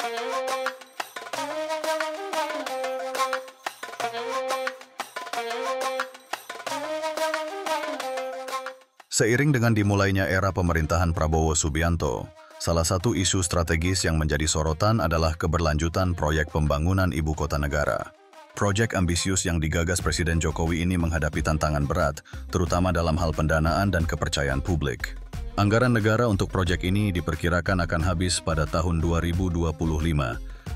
Seiring dengan dimulainya era pemerintahan Prabowo Subianto, salah satu isu strategis yang menjadi sorotan adalah keberlanjutan proyek pembangunan ibu kota negara. Proyek ambisius yang digagas Presiden Jokowi ini menghadapi tantangan berat, terutama dalam hal pendanaan dan kepercayaan publik. Anggaran negara untuk proyek ini diperkirakan akan habis pada tahun 2025,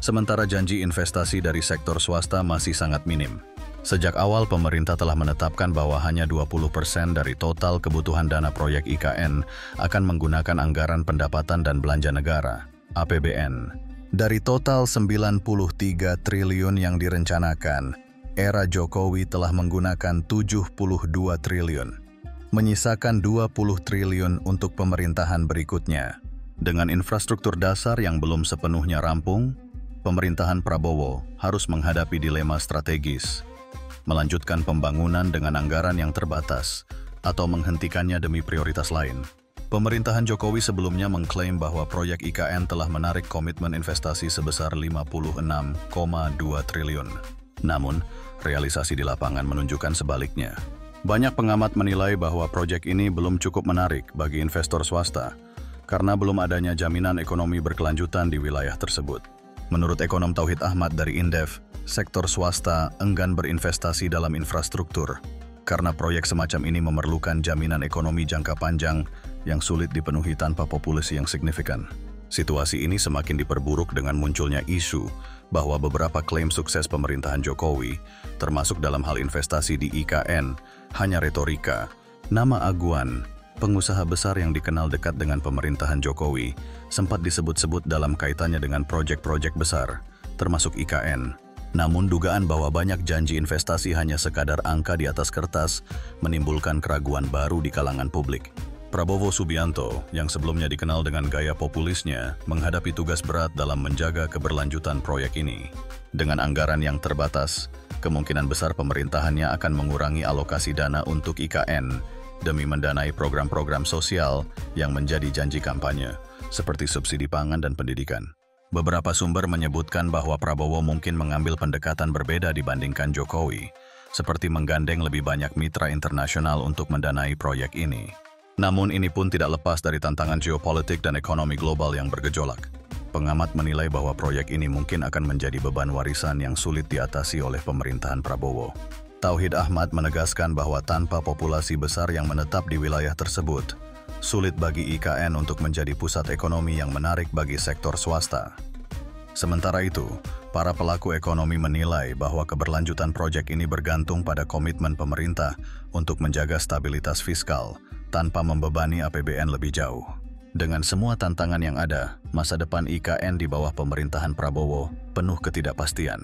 sementara janji investasi dari sektor swasta masih sangat minim. Sejak awal pemerintah telah menetapkan bahwa hanya 20% dari total kebutuhan dana proyek IKN akan menggunakan anggaran pendapatan dan belanja negara, APBN. Dari total 93 triliun yang direncanakan, era Jokowi telah menggunakan 72 triliun, menyisakan 20 triliun untuk pemerintahan berikutnya. Dengan infrastruktur dasar yang belum sepenuhnya rampung, pemerintahan Prabowo harus menghadapi dilema strategis. Melanjutkan pembangunan dengan anggaran yang terbatas, atau menghentikannya demi prioritas lain. Pemerintahan Jokowi sebelumnya mengklaim bahwa proyek IKN telah menarik komitmen investasi sebesar 56,2 triliun. Namun, realisasi di lapangan menunjukkan sebaliknya. Banyak pengamat menilai bahwa proyek ini belum cukup menarik bagi investor swasta, karena belum adanya jaminan ekonomi berkelanjutan di wilayah tersebut. Menurut ekonom Tauhid Ahmad dari Indef, sektor swasta enggan berinvestasi dalam infrastruktur karena proyek semacam ini memerlukan jaminan ekonomi jangka panjang yang sulit dipenuhi tanpa populasi yang signifikan. Situasi ini semakin diperburuk dengan munculnya isu bahwa beberapa klaim sukses pemerintahan Jokowi, termasuk dalam hal investasi di IKN, hanya retorika. Nama Aguan, pengusaha besar yang dikenal dekat dengan pemerintahan Jokowi, sempat disebut-sebut dalam kaitannya dengan proyek-proyek besar, termasuk IKN. Namun dugaan bahwa banyak janji investasi hanya sekadar angka di atas kertas menimbulkan keraguan baru di kalangan publik. Prabowo Subianto, yang sebelumnya dikenal dengan gaya populisnya, menghadapi tugas berat dalam menjaga keberlanjutan proyek ini. Dengan anggaran yang terbatas, kemungkinan besar pemerintahannya akan mengurangi alokasi dana untuk IKN demi mendanai program-program sosial yang menjadi janji kampanye, seperti subsidi pangan dan pendidikan. Beberapa sumber menyebutkan bahwa Prabowo mungkin mengambil pendekatan berbeda dibandingkan Jokowi, seperti menggandeng lebih banyak mitra internasional untuk mendanai proyek ini. Namun ini pun tidak lepas dari tantangan geopolitik dan ekonomi global yang bergejolak. Pengamat menilai bahwa proyek ini mungkin akan menjadi beban warisan yang sulit diatasi oleh pemerintahan Prabowo. Tauhid Ahmad menegaskan bahwa tanpa populasi besar yang menetap di wilayah tersebut, sulit bagi IKN untuk menjadi pusat ekonomi yang menarik bagi sektor swasta. Sementara itu, para pelaku ekonomi menilai bahwa keberlanjutan proyek ini bergantung pada komitmen pemerintah untuk menjaga stabilitas fiskal tanpa membebani APBN lebih jauh. Dengan semua tantangan yang ada, masa depan IKN di bawah pemerintahan Prabowo penuh ketidakpastian.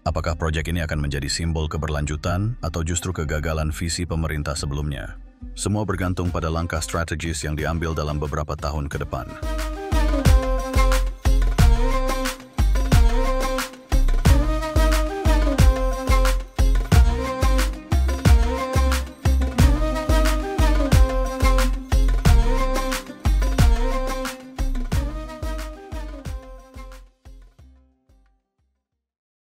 Apakah proyek ini akan menjadi simbol keberlanjutan atau justru kegagalan visi pemerintah sebelumnya? Semua bergantung pada langkah strategis yang diambil dalam beberapa tahun ke depan.